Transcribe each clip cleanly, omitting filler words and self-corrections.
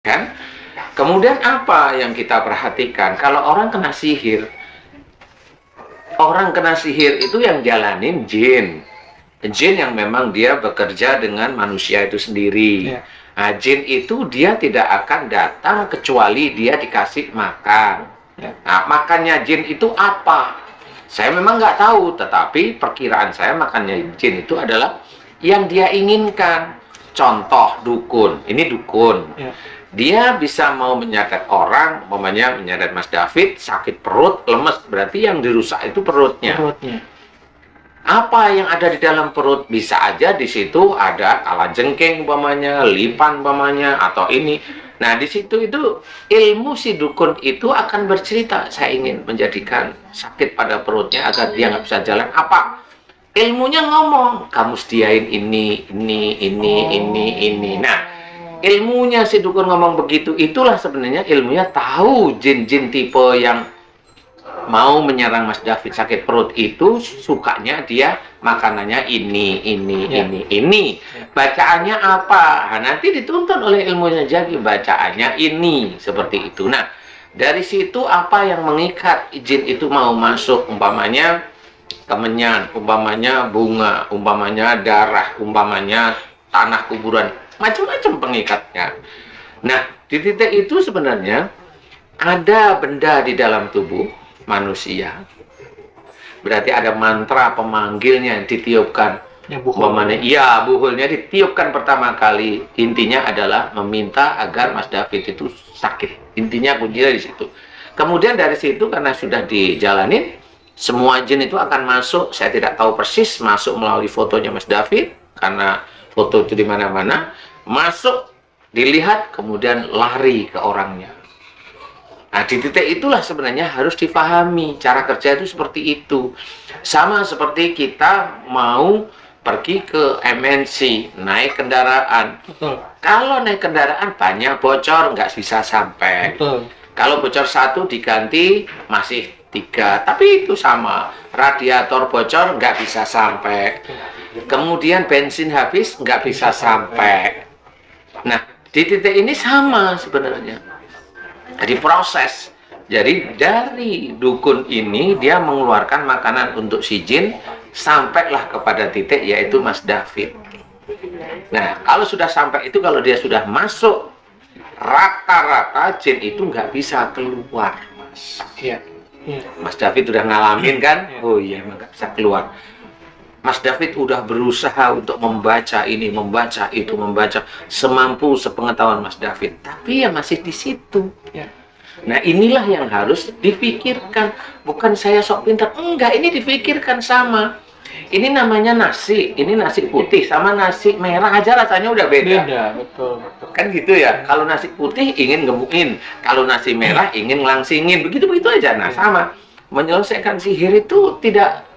kan? Kemudian apa yang kita perhatikan? Kalau orang kena sihir itu yang jalanin jin. Jin yang memang dia bekerja dengan manusia itu sendiri. Ya. Nah, jin itu dia tidak akan datang kecuali dia dikasih makan. Ya. Nah, makannya jin itu apa? Saya memang nggak tahu, tetapi perkiraan saya makannya jin itu adalah yang dia inginkan. Contoh dukun, ini dukun. Ya. Dia bisa mau menyadat orang, umpamanya menyadat Mas David, sakit perut, lemes, berarti yang dirusak itu perutnya. Apa yang ada di dalam perut? Bisa aja di situ ada kalajengking umpamanya, lipan umpamanya, atau ini. Nah, di situ itu ilmu si dukun itu akan bercerita, saya ingin menjadikan sakit pada perutnya agar dia nggak bisa jalan. Apa? Ilmunya ngomong, kamu sediain ini. Nah, ilmunya si dukun ngomong begitu, itulah sebenarnya ilmunya tahu jin-jin tipe yang mau menyerang Mas David sakit perut itu sukanya dia makanannya ini. Bacaannya apa? Nah, nanti dituntun oleh ilmunya jadi bacaannya ini, seperti itu. Nah, dari situ apa yang mengikat jin itu mau masuk, umpamanya kemenyan, umpamanya bunga, umpamanya darah, umpamanya tanah kuburan, macam-macam pengikatnya. Nah, di titik itu sebenarnya ada benda di dalam tubuh manusia. Berarti ada mantra pemanggilnya yang ditiupkan. Umpamanya, iya, buhulnya ditiupkan pertama kali. Intinya adalah meminta agar Mas David itu sakit. Intinya kuncinya di situ. Kemudian dari situ karena sudah dijalanin, semua jin itu akan masuk. Saya tidak tahu persis masuk melalui fotonya Mas David karena foto itu di mana-mana. Masuk, dilihat, kemudian lari ke orangnya. Nah, di titik itulah sebenarnya harus difahami cara kerja itu seperti itu. Sama seperti kita mau pergi ke MNC, naik kendaraan. Betul. Kalau naik kendaraan banyak bocor, nggak bisa sampai. Betul. Kalau bocor satu diganti masih 3, tapi itu sama. Radiator bocor nggak bisa sampai. Kemudian bensin habis nggak bisa sampai. Nah, di titik ini sama sebenarnya. Jadi proses. Jadi dari dukun ini dia mengeluarkan makanan untuk si jin sampailah kepada titik yaitu Mas David. Nah, kalau sudah sampai itu, kalau dia sudah masuk, rata-rata jin itu nggak bisa keluar, Mas. Iya. Mas David udah ngalamin kan? Oh iya, nggak bisa keluar. Mas David udah berusaha untuk membaca ini, membaca itu, membaca semampu sepengetahuan Mas David, tapi ya masih di situ. Ya. Nah, inilah yang harus dipikirkan. Bukan saya sok pintar, enggak, ini dipikirkan sama. Ini namanya nasi, ini nasi putih sama nasi merah aja rasanya udah beda. Betul. Kan gitu ya. Kalau nasi putih ingin gemukin, kalau nasi merah ingin ngelangsingin, begitu-begitu aja. Nah, sama. Menyelesaikan sihir itu tidak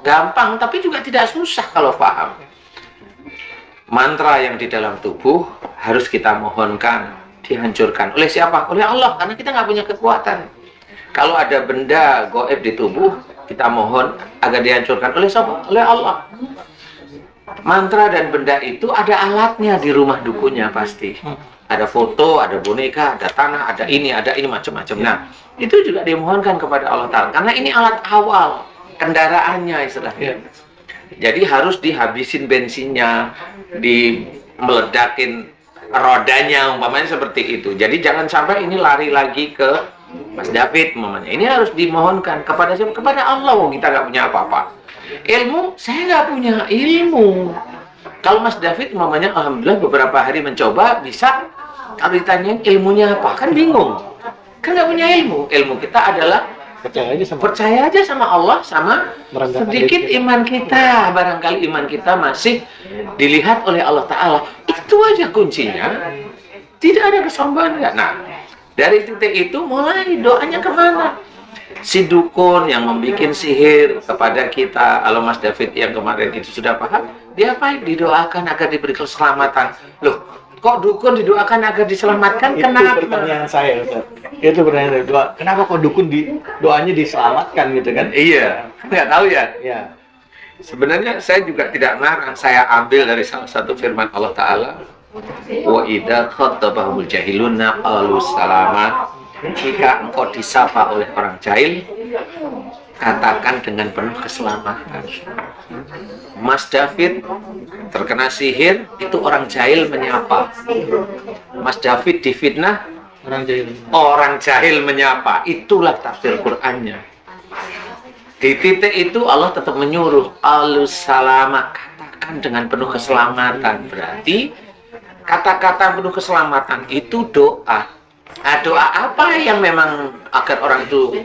gampang, tapi juga tidak susah kalau paham. Mantra yang di dalam tubuh harus kita mohonkan dihancurkan. Oleh siapa? Oleh Allah, karena kita nggak punya kekuatan. Kalau ada benda goib di tubuh, kita mohon agar dihancurkan. Oleh siapa? Oleh Allah. Mantra dan benda itu ada alatnya di rumah dukunnya pasti. Ada foto, ada boneka, ada tanah, ada ini macam-macam. Nah, itu juga dimohonkan kepada Allah Ta'ala. Karena ini alat awal, kendaraannya istilahnya. Jadi harus dihabisin bensinnya, meledakin rodanya, umpamanya seperti itu. Jadi jangan sampai ini lari lagi ke Mas David, umpamanya. Ini harus dimohonkan kepada siapa? Kepada Allah. Kita nggak punya apa-apa. Ilmu, saya nggak punya ilmu. Kalau Mas David, umpamanya, alhamdulillah beberapa hari mencoba, bisa. Kalau ditanya ilmunya apa, kan bingung. Kan nggak punya ilmu. Ilmu kita adalah percaya aja sama Allah, sama sedikit iman kita. Barangkali iman kita masih dilihat oleh Allah Ta'ala. Itu aja kuncinya. Tidak ada kesombongan. Nah, dari titik itu mulai doanya kemana? Si dukun yang membuat sihir kepada kita, kalau Mas David yang kemarin itu sudah paham, dia apa? Didoakan agar diberi keselamatan. Loh, kok dukun didoakan agar diselamatkan? Itu kenapa? Pertanyaan saya, Ustaz. Itu pertanyaan doa. Kenapa kok dukun doanya diselamatkan gitu kan? Iya, nggak tahu ya. Ya. Sebenarnya saya juga tidak melarang. Saya ambil dari salah satu firman Allah Ta'ala. Wa idza khatabahumul jahiluna qalu salama. Jika engkau disapa oleh orang jahil, katakan dengan penuh keselamatan. Mas David terkena sihir, itu orang jahil menyapa. Mas David difitnah, orang jahil menyapa. Itulah tafsir Qur'annya. Di titik itu Allah tetap menyuruh alus salama, katakan dengan penuh keselamatan. Berarti kata-kata penuh keselamatan itu doa. Nah, doa apa yang memang agar orang itu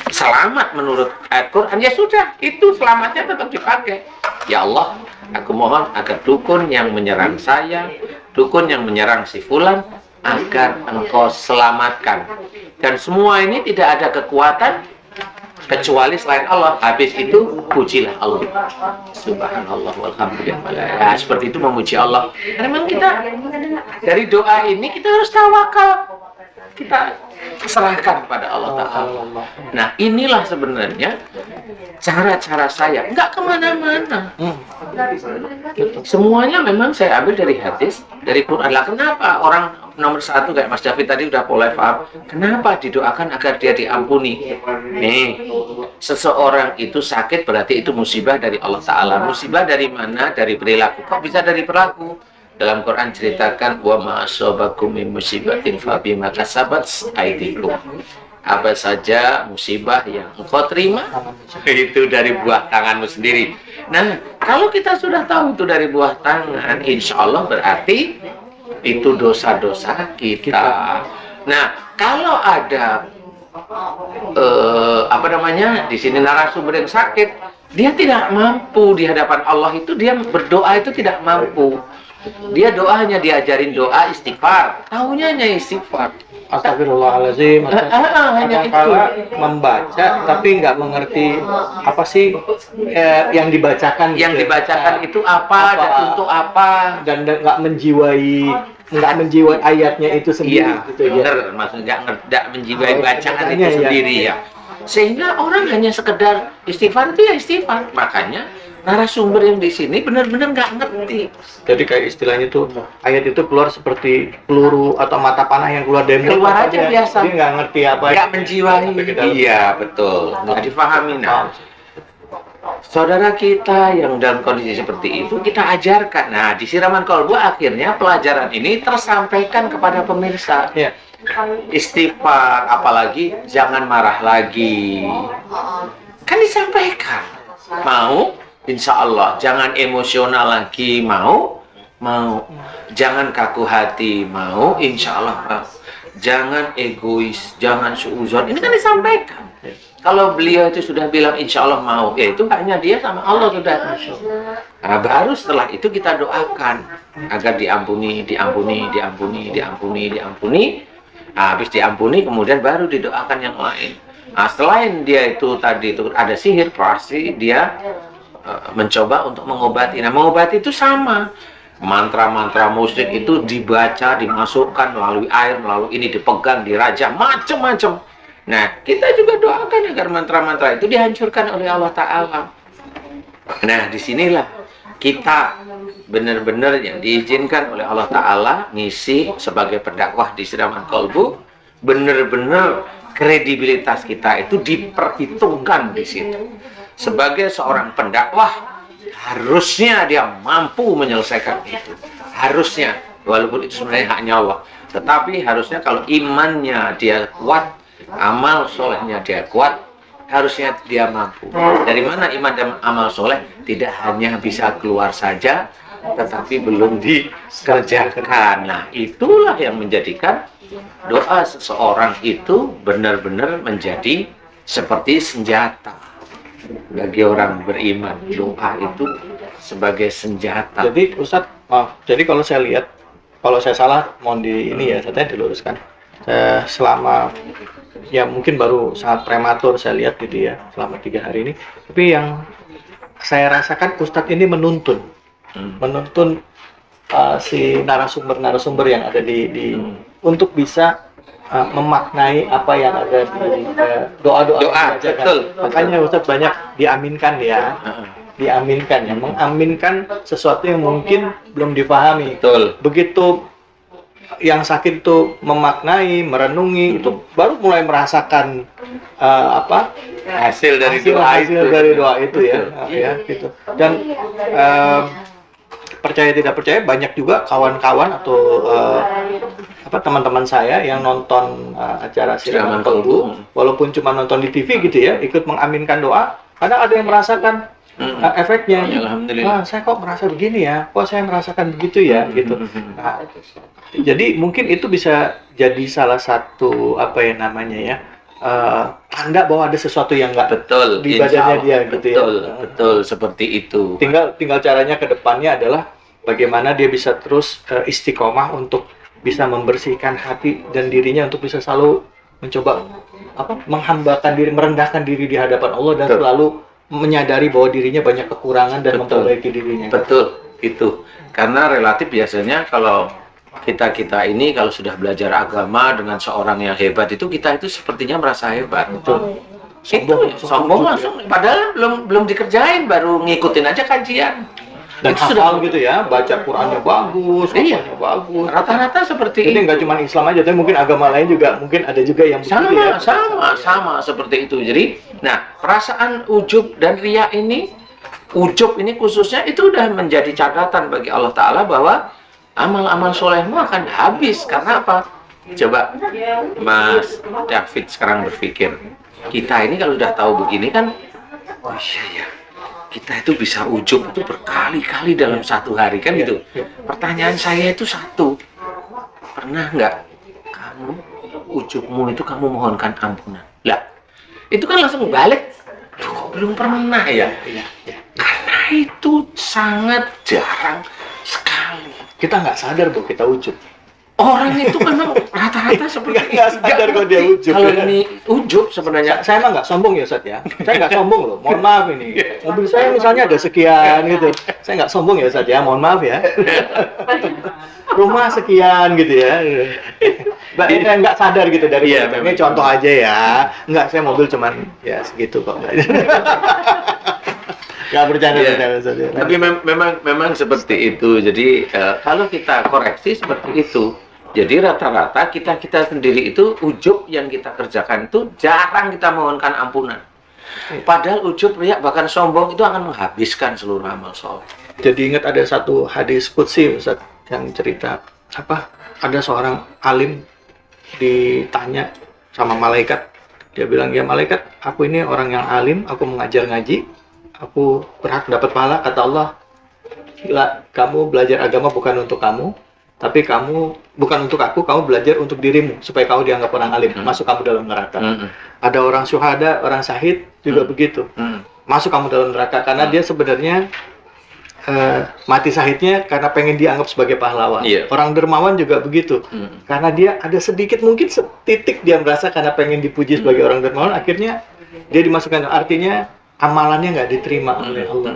selamat menurut ayat Quran? Ya sudah, itu selamatnya tetap dipakai. Ya Allah, aku mohon agar dukun yang menyerang saya, dukun yang menyerang si fulan, agar engkau selamatkan. Dan semua ini tidak ada kekuatan kecuali selain Allah. Habis itu pujilah Allah. Subhanallah walhamdulillah. Ya, seperti itu memuji Allah. Karena memang kita dari doa ini kita harus tawakal. Kita serahkan pada Allah Ta'ala. Nah, inilah sebenarnya cara-cara saya. Enggak kemana-mana. Semuanya memang saya ambil dari hadis, dari Quran. Lah, kenapa orang nomor satu kayak Mas David tadi udah mulai paham? Kenapa didoakan agar dia diampuni? Nih, seseorang itu sakit berarti itu musibah dari Allah Ta'ala. Musibah dari mana? Dari perilaku. Kok bisa dari perilaku? Dalam Quran ceritakan wa ma asabakum min musibatin fa bima kasabat aydikum. Apa saja musibah yang engkau terima itu dari buah tanganmu sendiri. Nah, kalau kita sudah tahu itu dari buah tangan, insya Allah berarti itu dosa-dosa kita. Nah, kalau ada di sini narasumber yang sakit, dia tidak mampu di hadapan Allah itu, dia berdoa itu tidak mampu. Dia doa hanya diajarin doa istighfar, tahunya hanya istighfar. Astagfirullahaladzim. Hanya itu. Membaca tapi nggak mengerti apa sih yang dibacakan. Yang dibacakan itu apa dan untuk apa, dan nggak menjiwai ayatnya itu sendiri. Iya, gitu, benar. Maksudnya nggak menjiwai bacaan itu sendiri ya. Sehingga orang hanya sekedar istighfar itu ya istighfar. Makanya narasumber yang di sini benar-benar nggak ngerti. Jadi kayak istilahnya tuh ayat itu keluar seperti peluru atau mata panah yang keluar dari mulut. Keluar aja biasa. Dia nggak ngerti apa. Nggak menjiwai. Iya betul. Nggak difahami. Nah, saudara kita yang dalam kondisi seperti itu kita ajarkan. Nah, di Siraman Kolbu akhirnya pelajaran ini tersampaikan kepada pemirsa. Ya. Istighfar, apalagi jangan marah lagi. Kan disampaikan. Mau? Insya Allah, jangan emosional lagi, mau, jangan kaku hati, mau, insya Allah, mau. Jangan egois, jangan suuzon, ini kan disampaikan. Kalau beliau itu sudah bilang insya Allah mau, ya itu hanya dia sama Allah sudah. Nah, baru setelah itu kita doakan agar diampuni. Nah, habis diampuni, kemudian baru didoakan yang lain. Nah, selain dia itu tadi itu ada sihir, pasti dia mencoba untuk mengobati. Nah, mengobati itu sama. Mantra-mantra musyrik itu dibaca, dimasukkan melalui air, melalui ini dipegang, dirajam, macam-macam. Nah, kita juga doakan agar mantra-mantra itu dihancurkan oleh Allah Ta'ala. Nah, disinilah kita benar-benar yang diizinkan oleh Allah Ta'ala ngisi sebagai pendakwah di Siraman Kolbu, benar-benar kredibilitas kita itu diperhitungkan di situ. Sebagai seorang pendakwah, harusnya dia mampu menyelesaikan itu. Harusnya, walaupun itu sebenarnya haknya Allah. Tetapi harusnya kalau imannya dia kuat, amal solehnya dia kuat, harusnya dia mampu. Dari mana iman dan amal soleh? Tidak hanya bisa keluar saja, tetapi belum dikerjakan. Nah, itulah yang menjadikan doa seseorang itu benar-benar menjadi seperti senjata bagi orang beriman. Doa itu sebagai senjata. Jadi Ustadz, jadi kalau saya lihat, kalau saya salah mohon di ini ya, saya diluruskan. Saya selama ya mungkin baru sangat prematur saya lihat gitu ya selama 3 hari ini. Tapi yang saya rasakan Ustadz ini menuntun si narasumber yang ada di untuk bisa memaknai apa yang ada di doa-doa. Betul. Makanya Ustadz banyak diaminkan ya. diaminkan ya, mengaminkan sesuatu yang mungkin belum dipahami. Betul. Begitu yang sakit itu memaknai, merenungi, itu baru mulai merasakan Hasil dari doa hasil itu. dari doa itu ya, Betul. ya gitu. Dan percaya tidak percaya banyak juga kawan-kawan atau teman-teman saya yang nonton acara siraman kalbu, walaupun cuma nonton di TV gitu ya, ikut mengaminkan doa. Kadang ada yang merasakan efeknya. Alhamdulillah. Wah, saya kok merasa begini ya, kok saya merasakan begitu ya, gitu. Nah, jadi mungkin itu bisa jadi salah satu tanda bahwa ada sesuatu yang nggak Betul, di insya badannya Allah. dia gitu ya. Betul, seperti itu. Tinggal caranya ke depannya adalah bagaimana dia bisa terus istiqomah untuk bisa membersihkan hati dan dirinya untuk bisa selalu mencoba menghambakan diri, merendahkan diri di hadapan Allah dan Betul. selalu menyadari bahwa dirinya banyak kekurangan dan Betul. memperbaiki dirinya. Betul, itu. Karena relatif biasanya kalau kita ini kalau sudah belajar agama dengan seorang yang hebat itu, kita itu sepertinya merasa hebat. Betul. Sombong langsung, padahal belum dikerjain, baru ngikutin aja kajian. Dan Itu hafal gitu ya, baca Qurannya bagus, Iya. hafalnya bagus. Rata-rata seperti Jadi itu. nggak cuma Islam aja, tapi mungkin agama lain juga mungkin ada juga yang begitu ya. Sama seperti itu. Jadi, nah, perasaan ujub dan riya ini, ujub ini khususnya itu udah menjadi catatan bagi Allah Ta'ala bahwa amal-amal solehmu akan habis. Karena apa? Coba Mas David sekarang berpikir, kita ini kalau udah tahu begini kan, oh iya ya, kita itu bisa ujub itu berkali-kali dalam satu hari kan gitu. Pertanyaan saya itu satu, pernah nggak kamu ujubmu itu kamu mohonkan ampunan? Lah, itu kan langsung balik. Duh, kok belum pernah ya? Karena itu sangat jarang sekali. Kita nggak sadar bahwa kita ujub. Orang itu memang rata-rata seperti Nggak sadar kalau dia ujub. Kalau Ya. ini ujub sebenarnya. Saya emang nggak sombong ya Ustadz ya. Saya nggak sombong loh. Mohon maaf ini. Mobil saya misalnya ada sekian gitu. Saya nggak sombong ya Ustadz ya. Mohon maaf ya. Rumah sekian gitu ya. Saya nggak sadar gitu dari Iya, ini memang. contoh aja ya. Nggak, saya mobil cuman ya segitu kok. Nggak bercanda Iya. Ustadz ya. Tapi memang seperti itu. Jadi kalau kita koreksi seperti itu. Jadi rata-rata kita sendiri itu ujub yang kita kerjakan itu jarang kita mohonkan ampunan. Padahal ujub, riya, bahkan sombong itu akan menghabiskan seluruh amal soleh. Jadi ingat ada satu hadis qudsi Ustaz yang cerita ada seorang alim ditanya sama malaikat. Dia bilang, "Ya malaikat, aku ini orang yang alim, aku mengajar ngaji, aku berhak dapat pahala." Kata Allah, "Gila, kamu belajar agama bukan untuk kamu, tapi kamu bukan untuk aku, kamu belajar untuk dirimu supaya kamu dianggap orang alim, masuk kamu dalam neraka." Ada orang syuhada, orang syahid juga begitu. Masuk kamu dalam neraka karena dia sebenarnya mati syahidnya karena pengen dianggap sebagai pahlawan. Iya. Orang dermawan juga begitu. Karena dia ada sedikit mungkin setitik dia merasa karena pengen dipuji sebagai orang dermawan, akhirnya dia dimasukkan. Artinya amalannya nggak diterima oleh Allah.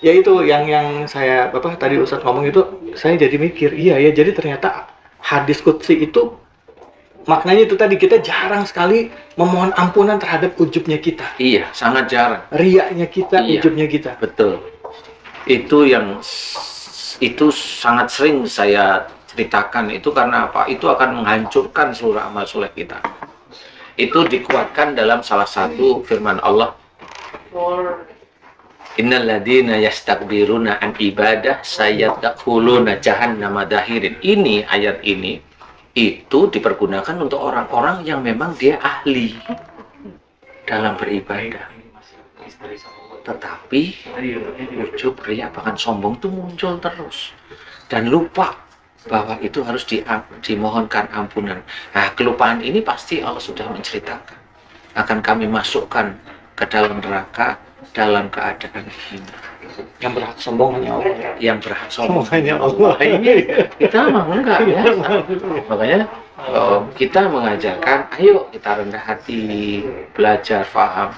Ya itu yang saya tadi Ustadz ngomong itu, saya jadi mikir, iya ya, jadi ternyata hadis qudsi itu maknanya itu tadi, kita jarang sekali memohon ampunan terhadap ujubnya kita. Iya, sangat jarang. Riyanya kita, Iya. ujubnya kita. Betul. Itu sangat sering saya ceritakan itu karena apa? Itu akan menghancurkan seluruh amal soleh kita. Itu dikuatkan dalam salah satu firman Allah. Innal ladzina yastakbiruna an ibadah sayadkhuluna jahannama dahirin. Ini ayat ini itu dipergunakan untuk orang-orang yang memang dia ahli dalam beribadah. Tetapi ujub, riya, bahkan sombong itu muncul terus dan lupa bahwa itu harus dimohonkan ampunan. Nah, kelupaan ini pasti Allah sudah menceritakan akan kami masukkan ke dalam neraka dalam keadaan hina. Yang berhak sombong hanya Allah. Yang berhak sombong Hanya Allah. Ini kita mah enggak ya. Makanya kita mengajarkan, ayo kita rendah hati, belajar, paham.